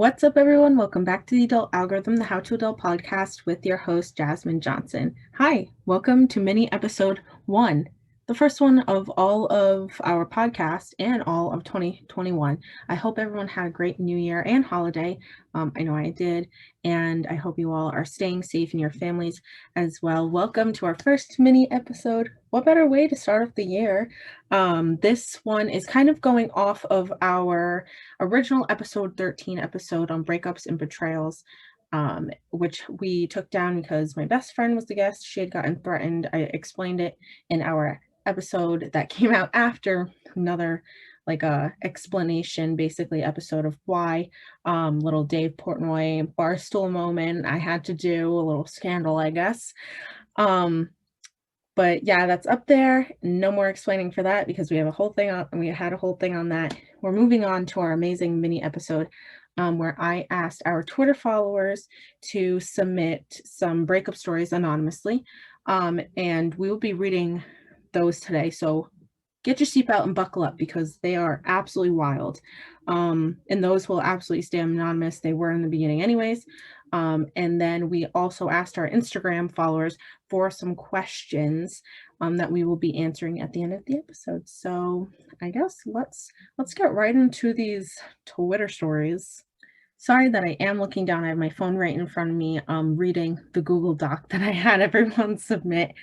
What's up, everyone? Welcome back to the Adult Algorithm, the How to Adult podcast with your host, Jasmine Johnson. Hi, welcome to mini episode 1, the first one of all of our podcast and all of 2021. I hope everyone had a great new year and holiday. I know I did, and I hope you all are staying safe and your families as well. Welcome to our first mini episode. What better way to start off the year? This one is kind of going off of our original episode 13 episode on breakups and betrayals, which we took down because my best friend was the guest. She had gotten threatened. I explained it in our episode that came out after, another explanation basically episode of why. Little Dave Portnoy barstool moment I had to do, a little scandal, I guess. But yeah, that's up there. No more explaining for that because we have a whole thing up and we had a whole thing on that. We're moving on to our amazing mini episode where I asked our Twitter followers to submit some breakup stories anonymously. And we will be reading those today. So get your seatbelt and buckle up because they are absolutely wild. And those will absolutely stay anonymous. They were in the beginning anyways. And then we also asked our Instagram followers for some questions that we will be answering at the end of the episode. So I guess let's get right into these Twitter stories. Sorry that I am looking down. I have my phone right in front of me, reading the Google Doc that I had everyone submit.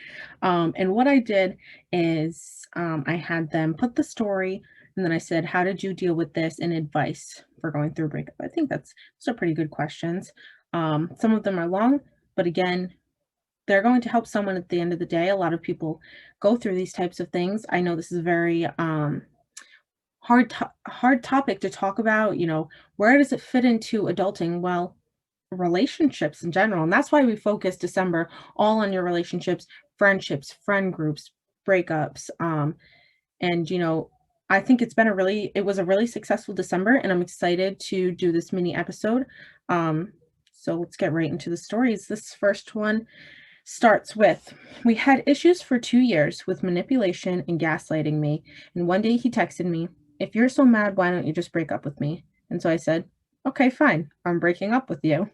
And what I did is I had them put the story, and then I said, how did you deal with this, and advice for going through a breakup. I think those are pretty good questions. Some of them are long, but again, they're going to help someone at the end of the day. A lot of people go through these types of things. I know this is a very hard topic to talk about. Where does it fit into adulting? Well, relationships in general, and that's why we focus December all on your relationships, friendships, friend groups, breakups. And I think it was a really successful December, and I'm excited to do this mini episode. So let's get right into the stories. This first one starts with, we had issues for 2 years with manipulation and gaslighting me, and one day he texted me, if you're so mad, why don't you just break up with me? And so I said, okay, fine, I'm breaking up with you.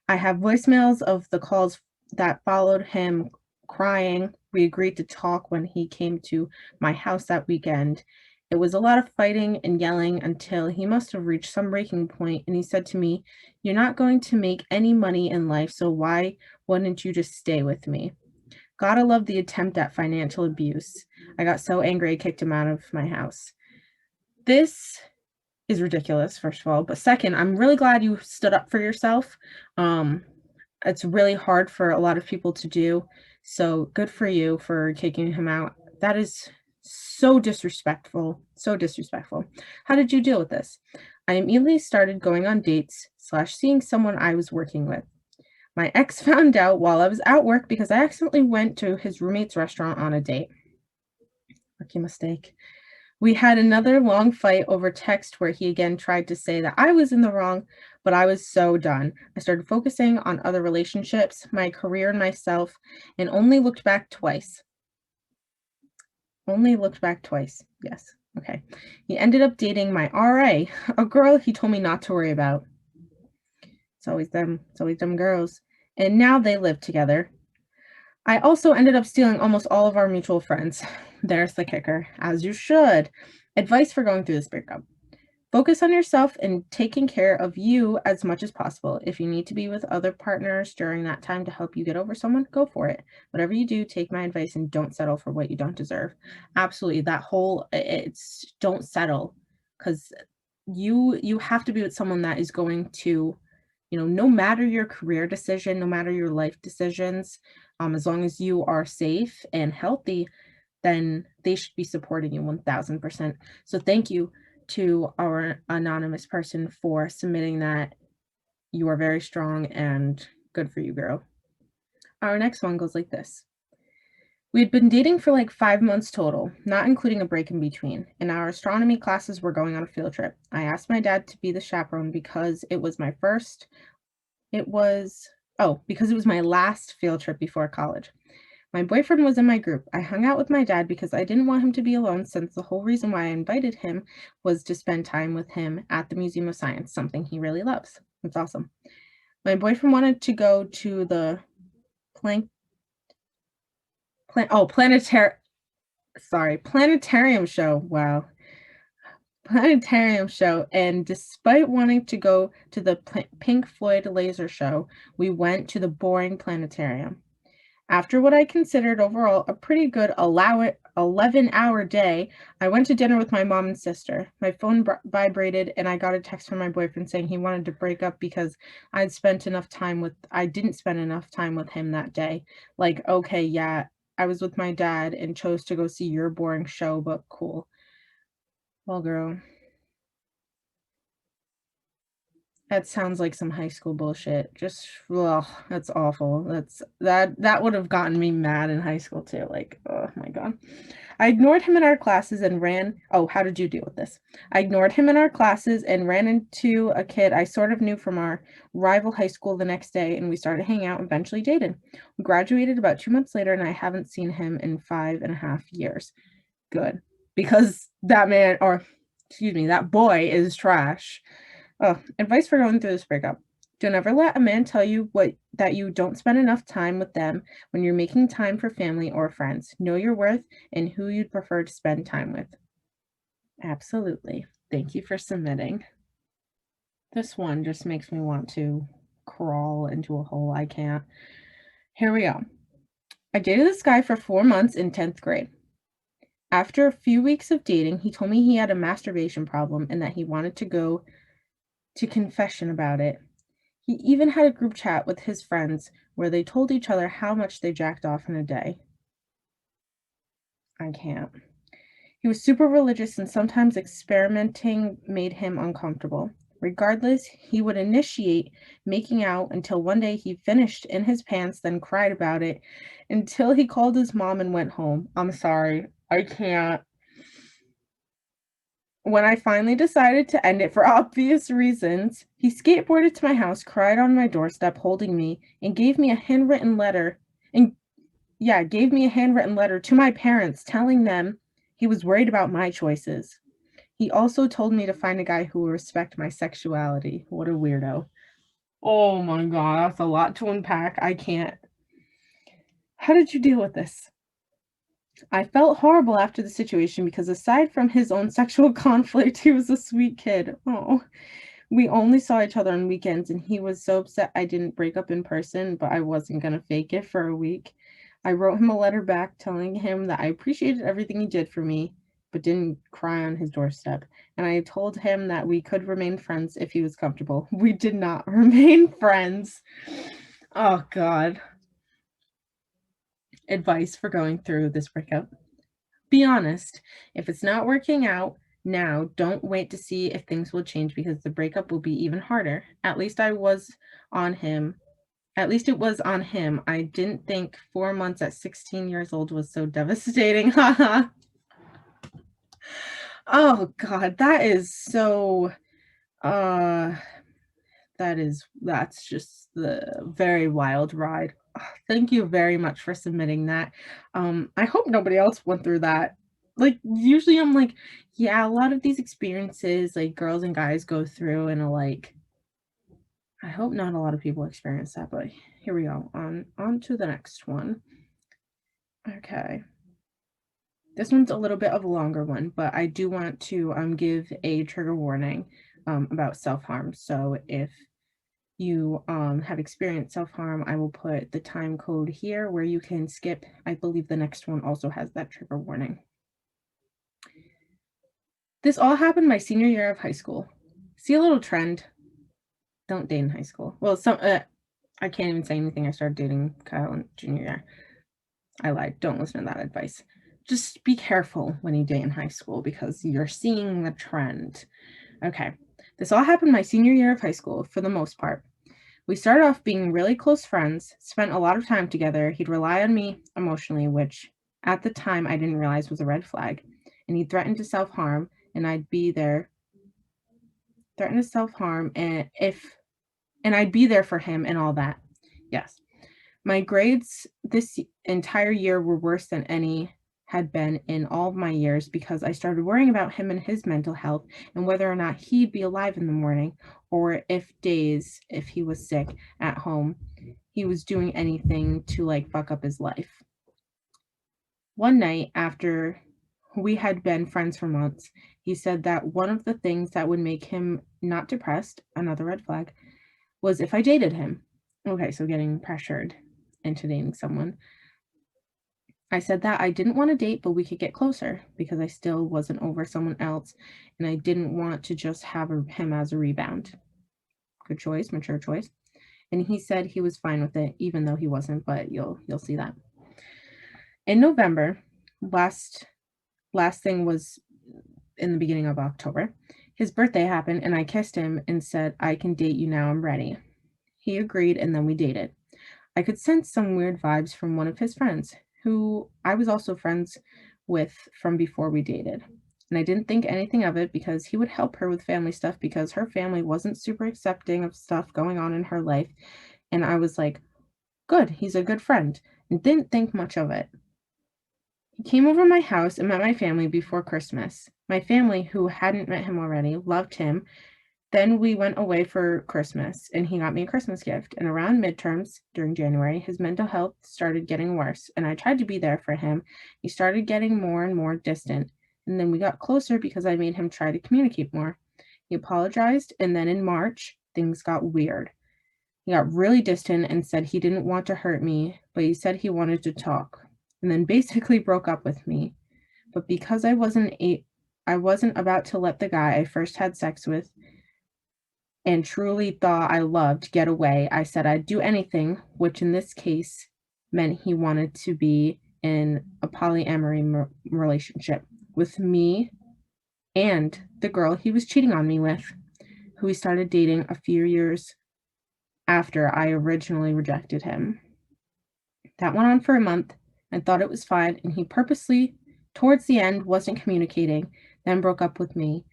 I have voicemails of the calls that followed him crying. We agreed to talk when he came to my house that weekend. It was a lot of fighting and yelling until he must have reached some breaking point, and he said to me, you're not going to make any money in life, so why wouldn't you just stay with me? Gotta love the attempt at financial abuse. I got so angry I kicked him out of my house. This is ridiculous, first of all, but second, I'm really glad you stood up for yourself. It's really hard for a lot of people to do, so good for you for kicking him out. That is so disrespectful, so disrespectful. How did you deal with this? I immediately started going on dates / seeing someone I was working with. My ex found out while I was at work because I accidentally went to his roommate's restaurant on a date. Rookie mistake. We had another long fight over text where he again tried to say that I was in the wrong, but I was so done. I started focusing on other relationships, my career, and myself, and only looked back twice. Only looked back twice. Yes. Okay. He ended up dating my RA, a girl he told me not to worry about. It's always them. It's always them girls. And now they live together. I also ended up stealing almost all of our mutual friends. There's the kicker, as you should. Advice for going through this breakup. Focus on yourself and taking care of you as much as possible. If you need to be with other partners during that time to help you get over someone, go for it. Whatever you do, take my advice and don't settle for what you don't deserve. Absolutely. It's don't settle, because you have to be with someone that is going to, no matter your career decision, no matter your life decisions, as long as you are safe and healthy, then they should be supporting you 1000%. So thank you to our anonymous person for submitting that. You are very strong and good for you, girl. Our next one goes like this. We had been dating for like 5 months total, not including a break in between, and our astronomy classes were going on a field trip. I asked my dad to be the chaperone because it was my last field trip before college. My boyfriend was in my group. I hung out with my dad because I didn't want him to be alone since the whole reason why I invited him was to spend time with him at the Museum of Science, something he really loves. It's awesome. My boyfriend wanted to go to the plank planetarium show. Wow. Planetarium show, and despite wanting to go to the Pink Floyd laser show, we went to the boring planetarium. After what I considered overall a pretty good 11-hour day, I went to dinner with my mom and sister. My phone vibrated, and I got a text from my boyfriend saying he wanted to break up because I didn't spend enough time with him that day. Like, okay, yeah, I was with my dad and chose to go see your boring show, but cool. Well, girl, that sounds like some high school bullshit. Just ugh, that's awful. That would have gotten me mad in high school too. Like, oh my God. I ignored him in our classes and ran. Oh, how did you deal with this? I ignored him in our classes and ran into a kid I sort of knew from our rival high school the next day, and we started hanging out and eventually dated. We graduated about 2 months later, and I haven't seen him in 5.5 years. Good. Because that man, or excuse me, that boy is trash. Oh, advice for going through this breakup. Don't ever let a man tell you what that you don't spend enough time with them when you're making time for family or friends. Know your worth and who you'd prefer to spend time with. Absolutely. Thank you for submitting. This one just makes me want to crawl into a hole. I can't. Here we go. I dated this guy for 4 months in 10th grade. After a few weeks of dating, he told me he had a masturbation problem and that he wanted to go to confession about it. He even had a group chat with his friends where they told each other how much they jacked off in a day. I can't. He was super religious and sometimes experimenting made him uncomfortable. Regardless, he would initiate making out until one day he finished in his pants, then cried about it until he called his mom and went home. I'm sorry. I can't. When I finally decided to end it for obvious reasons, he skateboarded to my house, cried on my doorstep, holding me, and gave me a handwritten letter. And yeah, gave me a handwritten letter to my parents telling them he was worried about my choices. He also told me to find a guy who will respect my sexuality. What a weirdo. Oh my God, that's a lot to unpack. I can't. How did you deal with this? I felt horrible after the situation because aside from his own sexual conflict, he was a sweet kid. Oh. We only saw each other on weekends, and he was so upset I didn't break up in person, but I wasn't gonna fake it for a week. I wrote him a letter back telling him that I appreciated everything he did for me, but didn't cry on his doorstep. And I told him that we could remain friends if he was comfortable. We did not remain friends. Oh, God. Advice for going through this breakup. Be honest. If it's not working out now, don't wait to see if things will change because the breakup will be even harder. On him. At least it was on him. I didn't think 4 months at 16 years old was so devastating. Haha. Oh God, that is so uh that's just the very wild ride. Thank you very much for submitting that. I hope nobody else went through that. Like, usually I'm like, yeah, a lot of these experiences, like, girls and guys go through and are like, I hope not a lot of people experience that, but here we go. On to the next one. Okay. This one's a little bit of a longer one, but I do want to give a trigger warning about self-harm. So if you have experienced self-harm, I will put the time code here where you can skip. I believe the next one also has that trigger warning. This all happened my senior year of high school. See a little trend. Don't date in high school. Well, I can't even say anything. I started dating Kyle in junior year. I lied. Don't listen to that advice. Just be careful when you date in high school because you're seeing the trend. Okay. This all happened my senior year of high school for the most part. We started off being really close friends, spent a lot of time together. He'd rely on me emotionally, which at the time I didn't realize was a red flag. And he threatened to self-harm, and I'd be there. Threatened to self-harm, and I'd be there for him and all that. Yes. My grades this entire year were worse than any had been in all of my years because I started worrying about him and his mental health and whether or not he'd be alive in the morning or if he was sick at home, he was doing anything to like fuck up his life. One night after we had been friends for months, he said that one of the things that would make him not depressed, another red flag, was if I dated him. Okay, so getting pressured into dating someone. I said that I didn't want to date, but we could get closer because I still wasn't over someone else and I didn't want to just have him as a rebound. Good choice, mature choice. And he said he was fine with it, even though he wasn't, but you'll see that. In November, last last thing was in the beginning of October. His birthday happened and I kissed him and said, I can date you now, I'm ready. He agreed and then we dated. I could sense some weird vibes from one of his friends, who I was also friends with from before we dated. And I didn't think anything of it because he would help her with family stuff because her family wasn't super accepting of stuff going on in her life. And I was like, good, he's a good friend, and didn't think much of it. He came over my house and met my family before Christmas. My family, who hadn't met him already, loved him. Then we went away for Christmas, and he got me a Christmas gift. And around midterms, during January, his mental health started getting worse, and I tried to be there for him. He started getting more and more distant, and then we got closer because I made him try to communicate more. He apologized, and then in March, things got weird. He got really distant and said he didn't want to hurt me, but he said he wanted to talk, and then basically broke up with me. But because I wasn't about to let the guy I first had sex with and truly thought I loved get away, I said I'd do anything, which in this case meant he wanted to be in a polyamory relationship with me and the girl he was cheating on me with, who he started dating a few years after I originally rejected him. That went on for a month. I thought it was fine, and he purposely, towards the end, wasn't communicating, then broke up with me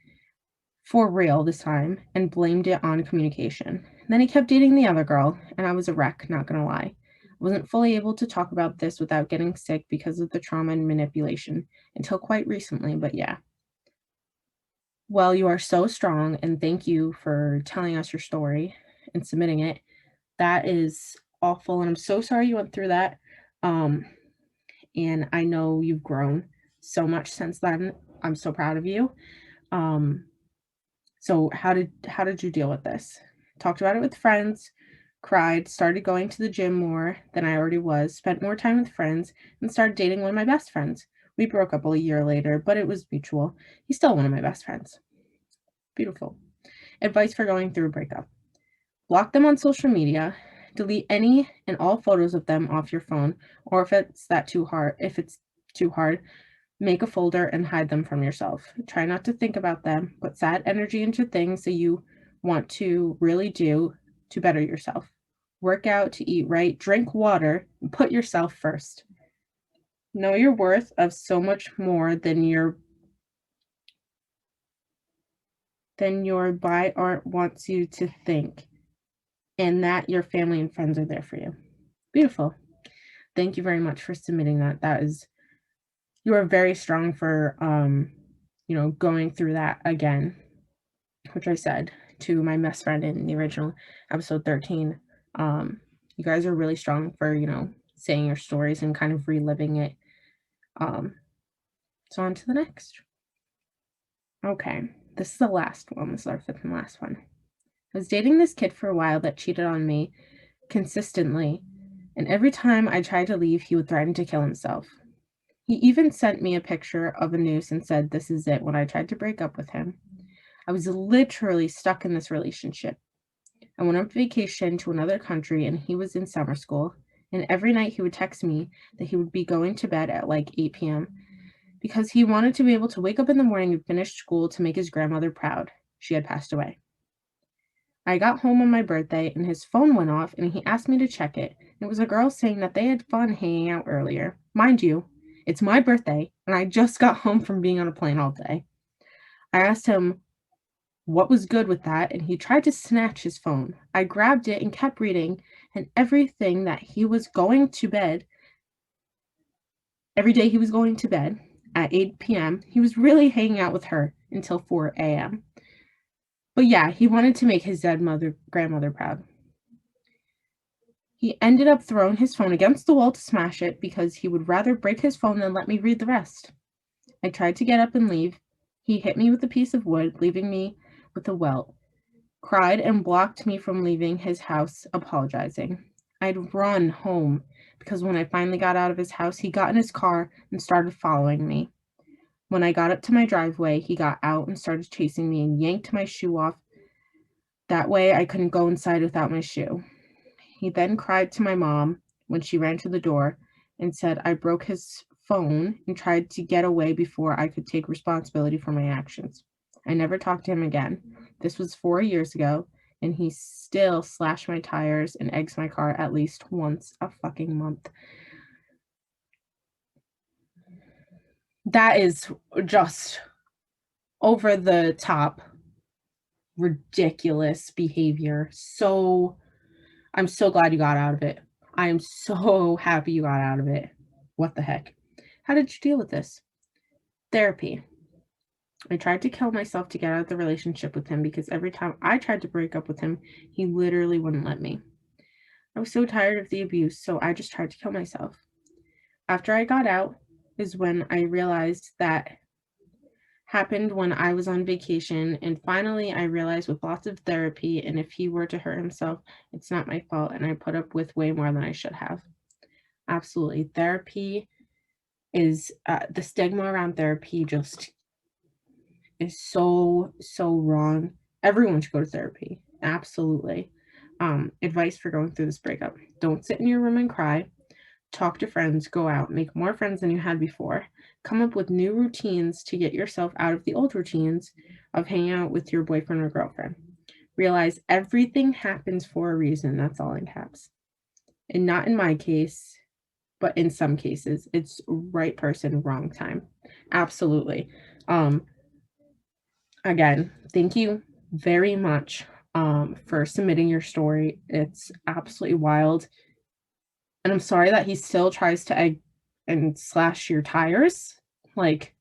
for real this time and blamed it on communication. Then he kept dating the other girl, and I was a wreck, not gonna lie. I wasn't fully able to talk about this without getting sick because of the trauma and manipulation until quite recently, but yeah. Well, you are so strong, and thank you for telling us your story and submitting it. That is awful, and I'm so sorry you went through that. Um, and I know you've grown so much since then. I'm so proud of you. Um, so how did you deal with this? Talked about it with friends, cried, started going to the gym more than I already was, spent more time with friends, and started dating one of my best friends. We broke up a year later, but it was mutual. He's still one of my best friends. Beautiful. Advice for going through a breakup. Block them on social media. Delete any and all photos of them off your phone, or if it's too hard, make a folder and hide them from yourself. Try not to think about them, put sad energy into things that you want to really do to better yourself. Work out, to eat right, drink water, and put yourself first. Know your worth of so much more than your by art wants you to think, and that your family and friends are there for you. Beautiful. Thank you very much for submitting that. You are very strong for going through that again, which I said to my best friend in the original episode 13. You guys are really strong for, saying your stories and kind of reliving it. So on to the next. Okay, this is the last one. This is our fifth and last one. I was dating this kid for a while that cheated on me consistently, and every time I tried to leave, he would threaten to kill himself. He even sent me a picture of a noose and said, "This is it," when I tried to break up with him. I was literally stuck in this relationship. I went on vacation to another country and he was in summer school, and every night he would text me that he would be going to bed at like 8 p.m. because he wanted to be able to wake up in the morning and finish school to make his grandmother proud. She had passed away. I got home on my birthday and his phone went off and he asked me to check it. It was a girl saying that they had fun hanging out earlier. Mind you, it's my birthday and I just got home from being on a plane all day. I asked him what was good with that, and he tried to snatch his phone. I grabbed it and kept reading, And everything that he was going to bed, every day he was going to bed at 8 p.m., he was really hanging out with her until 4 a.m. But yeah, he wanted to make his dead grandmother proud. He ended up throwing his phone against the wall to smash it because he would rather break his phone than let me read the rest. I tried to get up and leave. He hit me with a piece of wood, leaving me with a welt, cried and blocked me from leaving his house, apologizing. I'd run home because when I finally got out of his house, he got in his car and started following me. When I got up to my driveway, he got out and started chasing me and yanked my shoe off. That way I couldn't go inside without my shoe. He then cried to my mom when she ran to the door and said I broke his phone and tried to get away before I could take responsibility for my actions. I never talked to him again. This was 4 years ago, and he still slashed my tires and eggs my car at least once a fucking month. That is just over the top ridiculous behavior. I'm so glad you got out of it. I am so happy you got out of it. What the heck? How did you deal with this? Therapy. I tried to kill myself to get out of the relationship with him because every time I tried to break up with him, he literally wouldn't let me. I was so tired of the abuse, so I just tried to kill myself. After I got out is when I realized that happened when I was on vacation, and finally I realized with lots of therapy, and if he were to hurt himself, it's not my fault, and I put up with way more than I should have. Absolutely. Therapy is the stigma around therapy just is so wrong. Everyone should go to therapy. Absolutely. Advice for going through this breakup: don't sit in your room and cry. Talk to friends, go out, make more friends than you had before. Come up with new routines to get yourself out of the old routines of hanging out with your boyfriend or girlfriend. Realize everything happens for a reason. That's all in caps. And not in my case, but in some cases, it's right person, wrong time. Absolutely. Again, thank you very much for submitting your story. It's absolutely wild. And I'm sorry that he still tries to egg and slash your tires. Like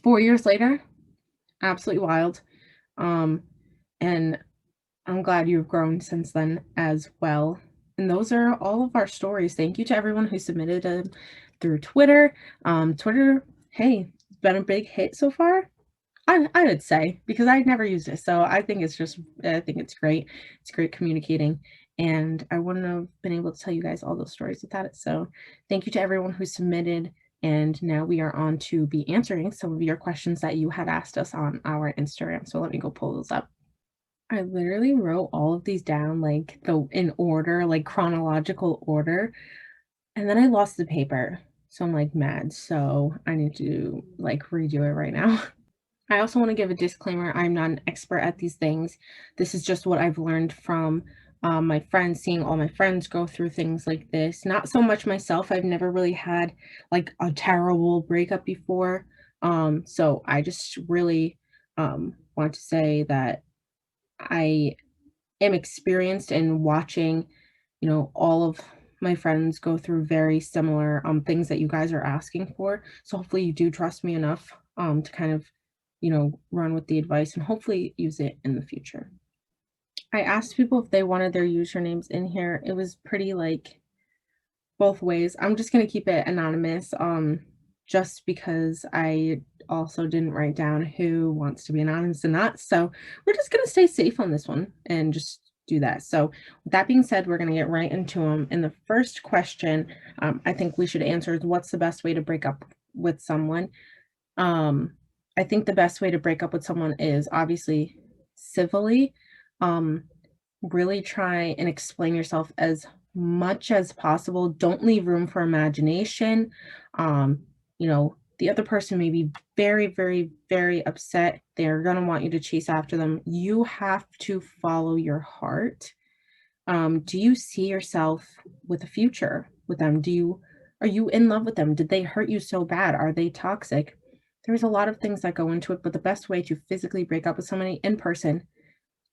4 years later, absolutely wild. And I'm glad you've grown since then as well. And those are all of our stories. Thank you to everyone who submitted them through Twitter. Twitter, hey, it's been a big hit so far. I would say, because I never used it. So I think it's great. It's great communicating. And I wouldn't have been able to tell you guys all those stories without it. So thank you to everyone who submitted. And now we are on to be answering some of your questions that you had asked us on our Instagram. So let me go pull those up. I literally wrote all of these down like in order, like chronological order. And then I lost the paper. So I'm like mad. So I need to like redo it right now. I also want to give a disclaimer. I'm not an expert at these things. This is just what I've learned from my friends, seeing all my friends go through things like this. Not so much myself. I've never really had like a terrible breakup before. So I just really want to say that I am experienced in watching, all of my friends go through very similar things that you guys are asking for. So hopefully you do trust me enough to kind of, run with the advice and hopefully use it in the future. I asked people if they wanted their usernames in here. It was pretty like both ways. I'm just gonna keep it anonymous, just because I also didn't write down who wants to be anonymous and not. So we're just gonna stay safe on this one and just do that. So with that being said, we're gonna get right into them. And the first question I think we should answer is, what's the best way to break up with someone? I think the best way to break up with someone is obviously civilly. Um, Really try and explain yourself as much as possible. Don't leave room for imagination. The other person may be very, very, very upset. They're going to want you to chase after them. You have to follow your heart. Do you see yourself with a future with them? Are you in love with them? Did they hurt you so bad? Are they toxic? There's a lot of things that go into it, but the best way to physically break up with somebody in person,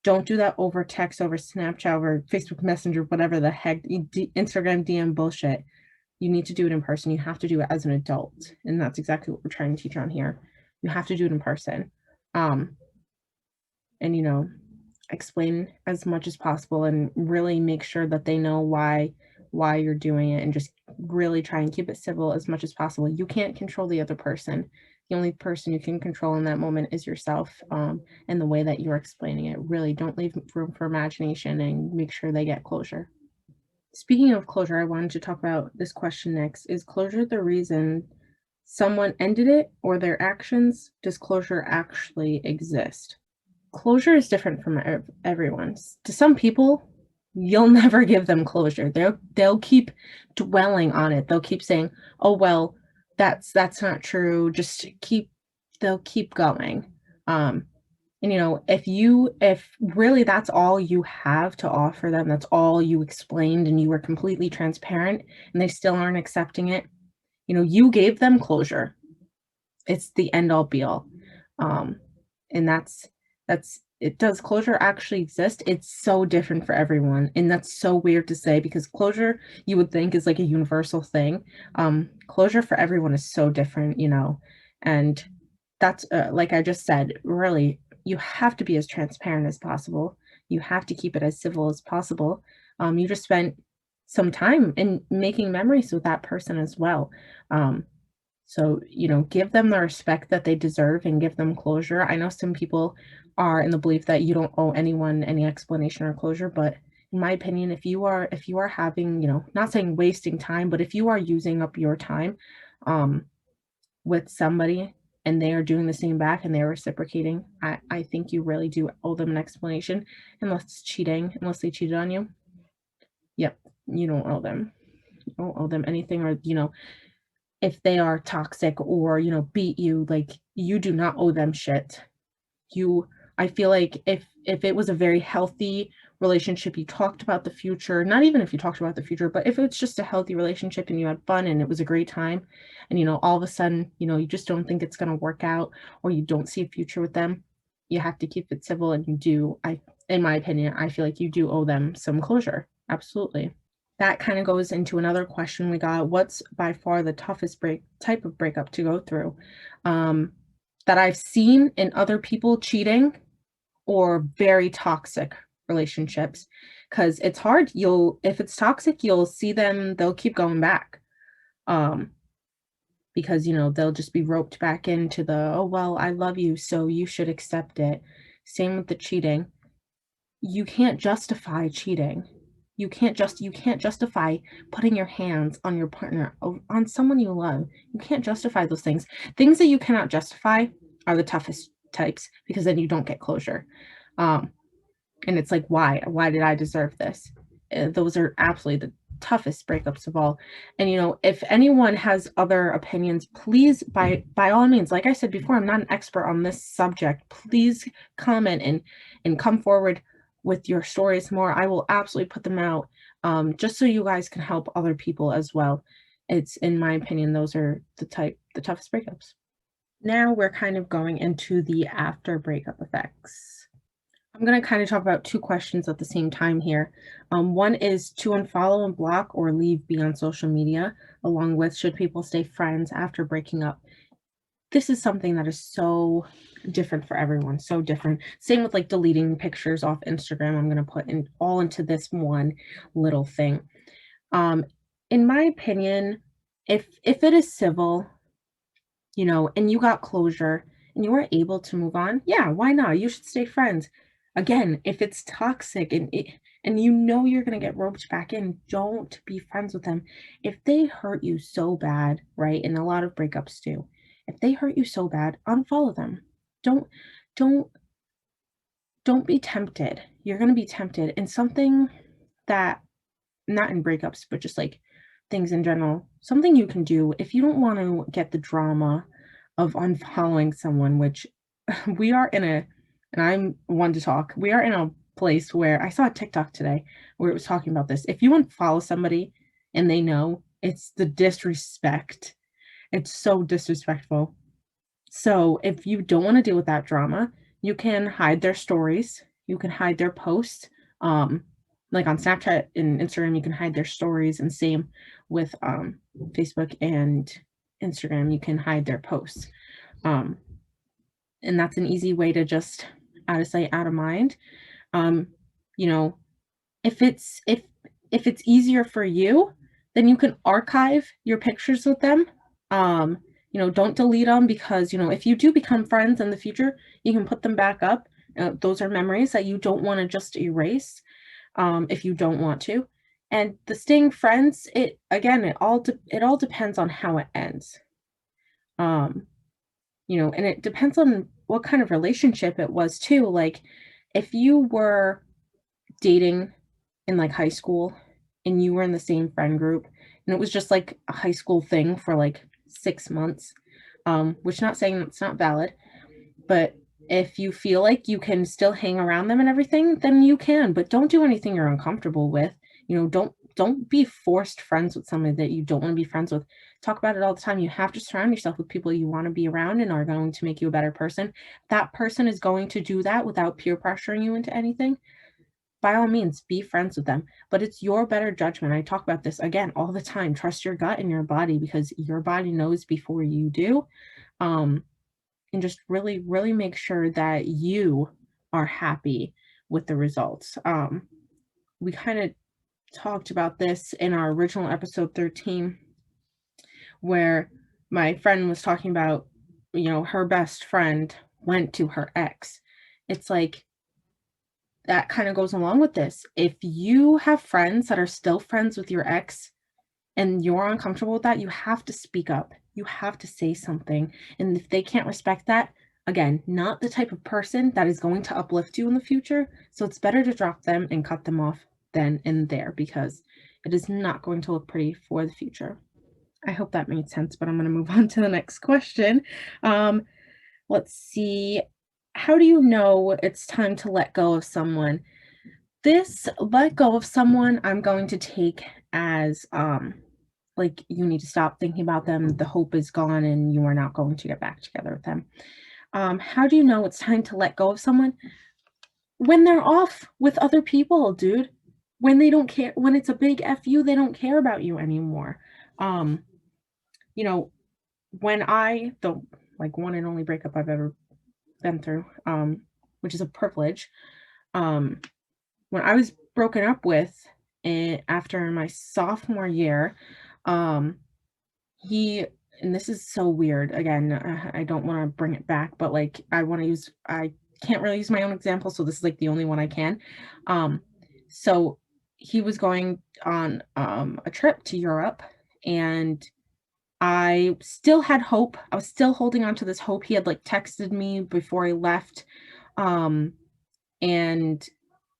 Don't do that over text, over Snapchat, over Facebook Messenger, whatever the heck, Instagram DM bullshit. You need to do it in person. You have to do it as an adult, and that's exactly what we're trying to teach on here. You have to do it in person, um, and explain as much as possible, and really make sure that they know why you're doing it, and just really try and keep it civil as much as possible. You can't control the other person. The only person you can control in that moment is yourself, and the way that you're explaining it. Really don't leave room for imagination, and make sure they get closure. Speaking of closure, I wanted to talk about this question next. Is closure the reason someone ended it, or their actions? Does closure actually exist? Closure is different from everyone's. To some people, you'll never give them closure. They'll keep dwelling on it. They'll keep saying, "Oh well, that's not true." They'll keep going. And if really that's all you have to offer them, that's all you explained, and you were completely transparent, and they still aren't accepting it, you gave them closure. It's the end all be all. And that's it. Does closure actually exist? It's so different for everyone, and that's so weird to say, because closure you would think is like a universal thing. Closure for everyone is so different, and that's like I just said, really, you have to be as transparent as possible. You have to keep it as civil as possible. You just spent some time in making memories with that person as well. So, give them the respect that they deserve, and give them closure. I know some people are in the belief that you don't owe anyone any explanation or closure, but in my opinion, if you are having, not saying wasting time, but if you are using up your time um with somebody, and they are doing the same back, and they're reciprocating, I think you really do owe them an explanation, unless it's cheating, unless they cheated on you. Yep, you don't owe them. You don't owe them anything, or if they are toxic, or beat you, like, you do not owe them shit. You I feel like if it was a very healthy relationship, you talked about the future, not even if you talked about the future, but if it's just a healthy relationship, and you had fun, and it was a great time, and all of a sudden, you just don't think it's going to work out, or you don't see a future with them, you have to keep it civil, and you do I in my opinion, I feel like you do owe them some closure. Absolutely. That kind of goes into another question we got. What's by far the toughest type of breakup to go through? Um, that I've seen in other people cheating, or very toxic relationships. Because it's hard. If it's toxic, you'll see them, they'll keep going back. Um, because they'll just be roped back into the, oh well, I love you, so you should accept it. Same with the cheating. You can't justify cheating. You can't justify putting your hands on your partner, on someone you love. You can't justify those things. Things that you cannot justify are the toughest types, because then you don't get closure. Um, and it's like, why did I deserve this? Those are absolutely the toughest breakups of all. And if anyone has other opinions, please, by all means, like I said before, I'm not an expert on this subject. Please comment, and come forward with your stories more. I will absolutely put them out, just so you guys can help other people as well. It's, in my opinion, those are the toughest breakups. Now we're kind of going into the after breakup effects. I'm going to kind of talk about two questions at the same time here. One is, to unfollow and block or leave be on social media, along with, should people stay friends after breaking up? This is something that is so different for everyone, so different. Same with like deleting pictures off Instagram. I'm going to put in all into this one little thing. Um, in my opinion, if it is civil, and you got closure, and you were able to move on, yeah, why not? You should stay friends. Again, if it's toxic, and you're gonna get roped back in, don't be friends with them. If they hurt you so bad, right? And a lot of breakups do. If they hurt you so bad, unfollow them. Don't don't don't be tempted. You're gonna be tempted. And something that, not in breakups, but just like things in general, something you can do if you don't want to get the drama of unfollowing someone, which we are in a, and I'm one to talk, we are in a place where I saw a TikTok today where it was talking about this. If you unfollow somebody and they know, it's the disrespect. It's so disrespectful. So if you don't want to deal with that drama, you can hide their stories. You can hide their posts. Like on Snapchat and Instagram, you can hide their stories, and same with Facebook and Instagram, you can hide their posts. Um, and that's an easy way to just out of sight, out of mind. Um, you know, if it's easier for you, then you can archive your pictures with them. Um, don't delete them, because, if you do become friends in the future, you can put them back up. Those are memories that you don't want to just erase, if you don't want to. And the staying friends, it all depends on how it ends. Um, and it depends on what kind of relationship it was too. Like, if you were dating in like high school and you were in the same friend group and it was just like a high school thing for like 6 months, which, not saying that's not valid, but if you feel like you can still hang around them and everything, then you can, but don't do anything you're uncomfortable with. Don't be forced friends with somebody that you don't want to be friends with. Talk about it all the time. You have to surround yourself with people you want to be around and are going to make you a better person. That person is going to do that without peer pressuring you into anything. By all means, be friends with them, but it's your better judgment. I talk about this again all the time. Trust your gut and your body, because your body knows before you do. And just really, really make sure that you are happy with the results. We kind of talked about this in our original episode 13, where my friend was talking about, her best friend went to her ex. It's like, that kind of goes along with this. If you have friends that are still friends with your ex and you're uncomfortable with that, you have to speak up. You have to say something. And if they can't respect that, again, not the type of person that is going to uplift you in the future. So it's better to drop them and cut them off then and there, because it is not going to look pretty for the future. I hope that made sense, but I'm going to move on to the next question. Let's see. How do you know it's time to let go of someone? This let go of someone, I'm going to take as like, you need to stop thinking about them. The hope is gone and you are not going to get back together with them. How do you know it's time to let go of someone? When they're off with other people, dude. When they don't care, when it's a big F you, they don't care about you anymore. Um, you know, when the like one and only breakup I've ever been through, which is a privilege, um, when I was broken up with after my sophomore year, he and this is so weird. Again, I don't want to bring it back, but like, I can't really use my own example, so this is like the only one I can. So he was going on a trip to Europe, and I still had hope. I was still holding on to this hope. He had like texted me before he left. And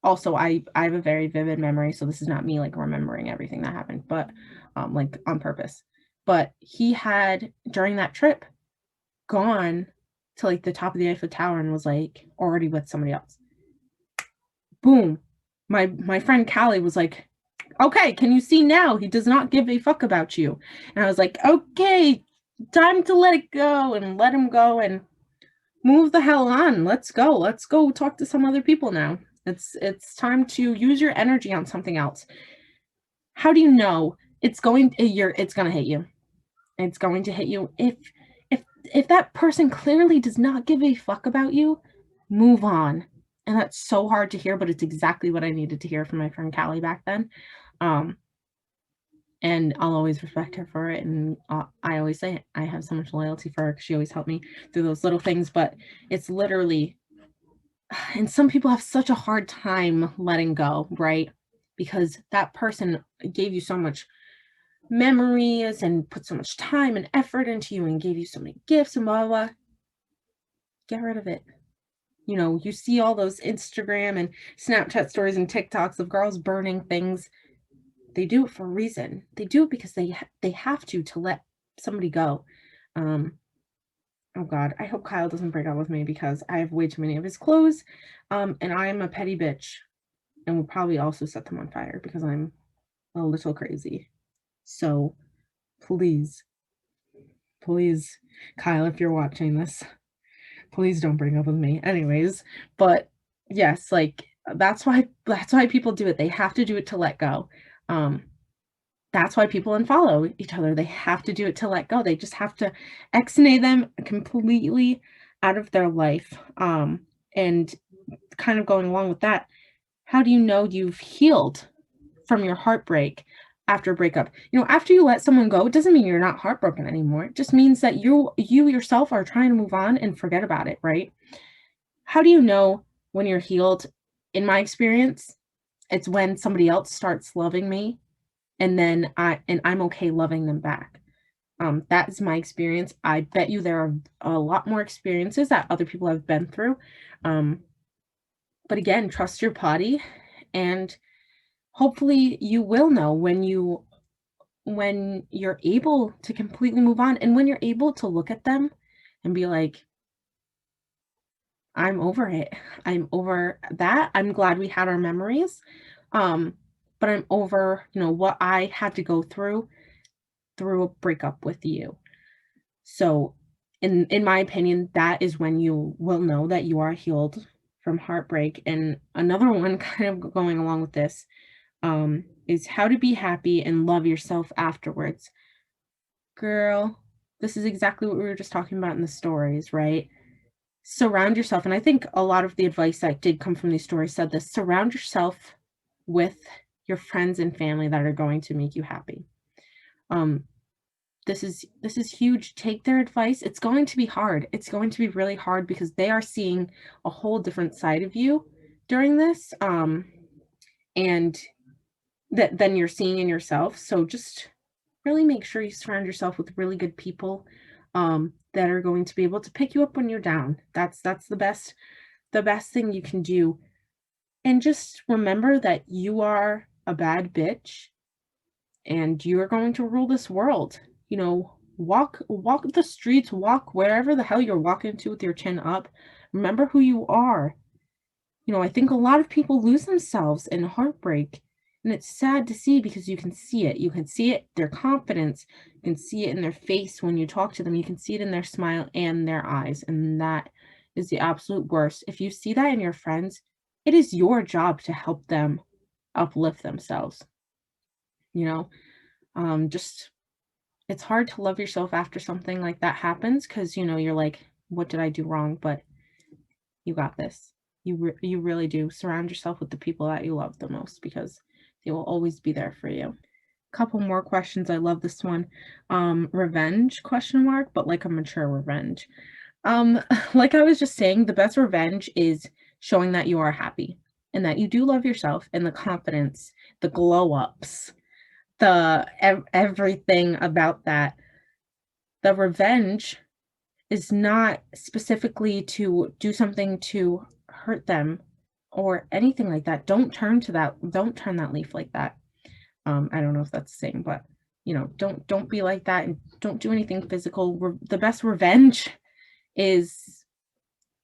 also, I have a very vivid memory, so this is not me like remembering everything that happened, but like on purpose. But he had, during that trip, gone to like the top of the Eiffel Tower and was like already with somebody else. Boom. My friend Callie was like, "Okay, can you see now? He does not give a fuck about you." And I was like, "Okay, time to let it go and let him go and move the hell on. Let's go. Let's go talk to some other people now. It's time to use your energy on something else." How do you know it's going to hit you? It's going to hit you if that person clearly does not give a fuck about you, move on. And that's so hard to hear, but it's exactly what I needed to hear from my friend Callie back then. And I'll always respect her for it. And I always say I have so much loyalty for her because she always helped me through those little things. But it's literally, and some people have such a hard time letting go, right? Because that person gave you so much memories and put so much time and effort into you and gave you so many gifts and blah, blah, blah. Get rid of it. You see all those Instagram and Snapchat stories and TikToks of girls burning things. They do it for a reason. They do it because they have to let somebody go. Oh God, I hope Kyle doesn't break up with me because I have way too many of his clothes. And I am a petty bitch and will probably also set them on fire because I'm a little crazy. So please, please, Kyle, if you're watching this, please don't break up with me. Anyways, but Yes, like, that's why people do it. They have to do it to let go. Um, that's why people unfollow each other. They have to do it to let go. They just have to exonate them completely out of their life. And kind of going along with that, how do you know you've healed from your heartbreak after a breakup? After you let someone go, it doesn't mean you're not heartbroken anymore. It just means that you yourself are trying to move on and forget about it, right? How do you know when you're healed? In my experience, it's when somebody else starts loving me, and then I'm okay loving them back. That is my experience. I bet you there are a lot more experiences that other people have been through. Um, but again, trust your body, and hopefully you will know when you're able to completely move on, and when you're able to look at them and be like, I'm over it. I'm over that. I'm glad we had our memories. Um, but I'm over, what I had to go through a breakup with you. So in my opinion, that is when you will know that you are healed from heartbreak. And another one kind of going along with this, is how to be happy and love yourself afterwards. Girl, this is exactly what we were just talking about in the stories, right? Surround yourself, and I think a lot of the advice that did come from these stories said this: surround yourself with your friends and family that are going to make you happy. Um, this is huge. Take their advice. It's going to be hard. It's going to be really hard because they are seeing a whole different side of you during this, and that then you're seeing in yourself. So just really make sure you surround yourself with really good people, that are going to be able to pick you up when you're down. That's the best thing you can do. And just remember that you are a bad bitch and you are going to rule this world. Walk the streets, walk wherever the hell you're walking to with your chin up. Remember who you are. I think a lot of people lose themselves in heartbreak. And it's sad to see because you can see it. You can see it, their confidence. You can see it in their face when you talk to them. You can see it in their smile and their eyes. And that is the absolute worst. If you see that in your friends, it is your job to help them uplift themselves. You know, just it's hard to love yourself after something like that happens because, you're like, what did I do wrong? But you got this. You really do. Surround yourself with the people that you love the most because they will always be there for you. Couple more questions. I love this one. Revenge question mark, but like a mature revenge. Like I was just saying, the best revenge is showing that you are happy and that you do love yourself, and the confidence, the glow ups, everything about that. The revenge is not specifically to do something to hurt them or anything like that. Don't turn that leaf like that. I don't know if that's the same, but don't be like that, and don't do anything physical. The best revenge is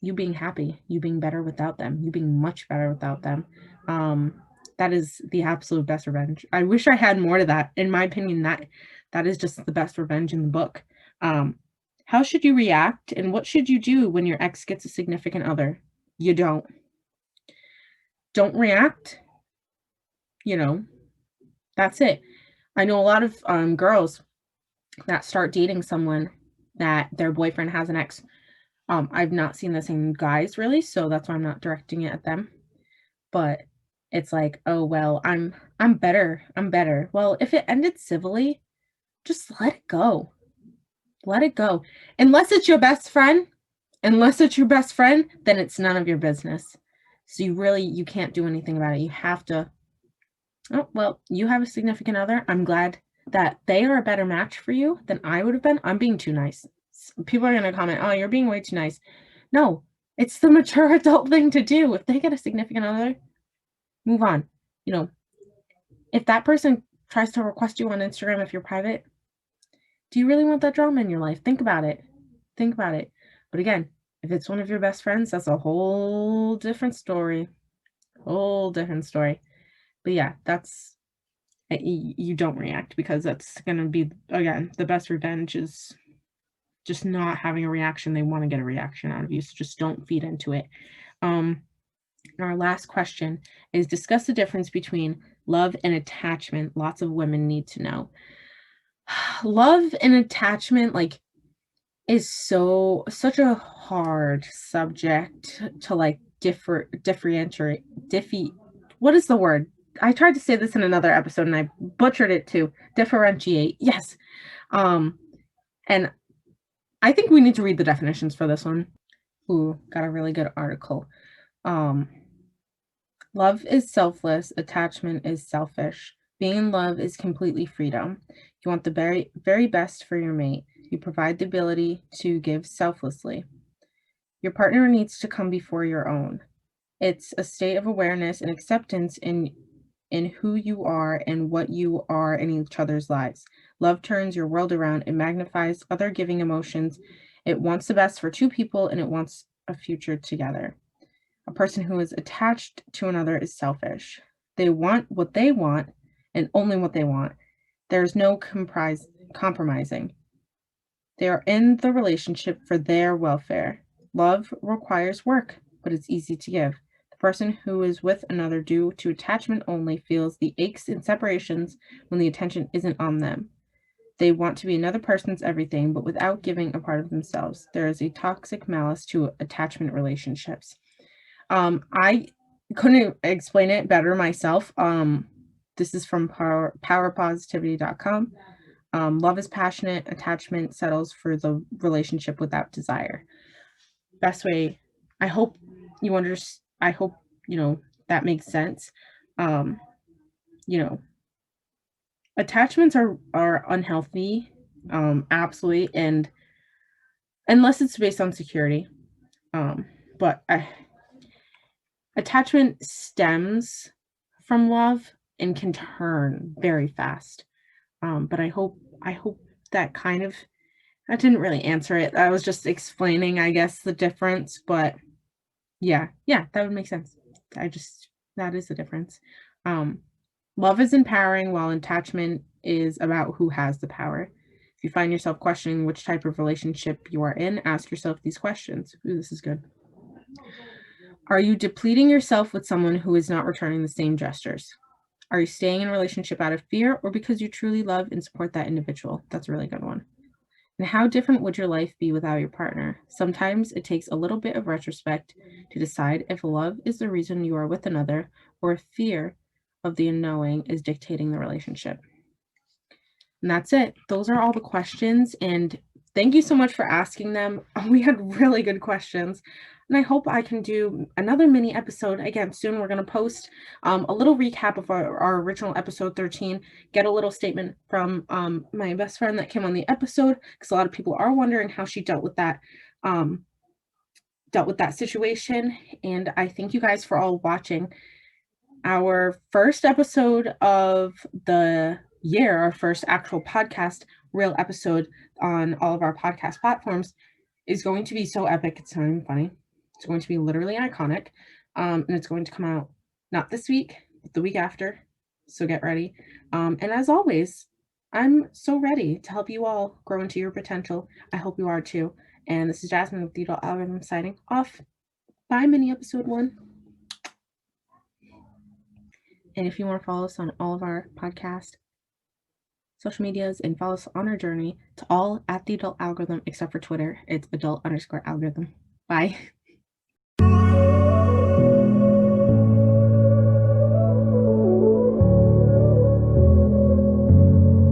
you being happy, you being better without them, you being much better without them. That is the absolute best revenge. I wish I had more to that. In my opinion, that is just the best revenge in the book. How should you react and what should you do when your ex gets a significant other? You don't react, you know. That's it. I know a lot of girls that start dating someone that their boyfriend has an ex. I've not seen this in guys really, so that's why I'm not directing it at them. But it's like, oh well, I'm better. I'm better. Well, if it ended civilly, just let it go. Let it go. Unless it's your best friend, then it's none of your business. So you can't do anything about it. You have to, oh, well, you have a significant other. I'm glad that they are a better match for you than I would have been. I'm being too nice. People are going to comment, oh, you're being way too nice. No, it's the mature adult thing to do. If they get a significant other, move on. If that person tries to request you on Instagram if you're private, do you really want that drama in your life? Think about it. Think about it. But again, if it's one of your best friends, that's a whole different story. Whole different story. But yeah, you don't react because that's going to be, again, the best revenge is just not having a reaction. They want to get a reaction out of you. So just don't feed into it. Um, And our last question is discuss the difference between love and attachment. Lots of women need to know. Love and attachment, like, is such a hard subject to like differentiate what is the word? I tried to say this in another episode and I butchered it too. Differentiate. Yes. Um and I think we need to read the definitions for this one. Ooh, got a really good article. Um Love is selfless, attachment is selfish. Being in love is completely freedom. You want the very very best for your mate. You provide the ability to give selflessly. Your partner needs to come before your own. It's a state of awareness and acceptance in who you are and what you are in each other's lives. Love turns your world around. It magnifies other giving emotions. It wants the best for two people and it wants a future together. A person who is attached to another is selfish. They want what they want and only what they want. There's no compromising. They are in the relationship for their welfare. Love requires work, but it's easy to give. The person who is with another due to attachment only feels the aches and separations when the attention isn't on them. They want to be another person's everything, but without giving a part of themselves. There is a toxic malice to attachment relationships. I couldn't explain it better myself. This is from powerpositivity.com. Love is passionate, attachment settles for the relationship without desire. Best way, I hope you understand. I hope, that makes sense. Um, you know, Attachments are unhealthy, absolutely, and unless it's based on security. Um, but attachment stems from love and can turn very fast. But I hope that kind of that didn't really answer it. I was just explaining, I guess, the difference, but yeah, that would make sense. That is the difference. Um, Love is empowering, while attachment is about who has the power. If you find yourself questioning which type of relationship you are in, ask yourself these questions. Ooh, this is good. Are you depleting yourself with someone who is not returning the same gestures? Are you staying in a relationship out of fear or because you truly love and support that individual? That's a really good one. And how different would your life be without your partner? Sometimes it takes a little bit of retrospect to decide if love is the reason you are with another or if fear of the unknowing is dictating the relationship. And that's it. Those are all the questions. And thank you so much for asking them. We had really good questions. And I hope I can do another mini episode again soon. We're going to post a little recap of our original episode 13, get a little statement from my best friend that came on the episode, because a lot of people are wondering how she dealt with that situation. And I thank you guys for all watching. Our first episode of the year, our first actual podcast, real episode on all of our podcast platforms, is going to be so epic. It's not even funny. It's going to be literally iconic. And it's going to come out not this week, but the week after. So get ready. And as always, I'm so ready to help you all grow into your potential. I hope you are too. And this is Jasmine with the Adult Algorithm signing off. Bye, mini episode 1. And if you want to follow us on all of our podcast social medias and follow us on our journey to all at the Adult Algorithm, except for Twitter, it's adult_algorithm. Bye.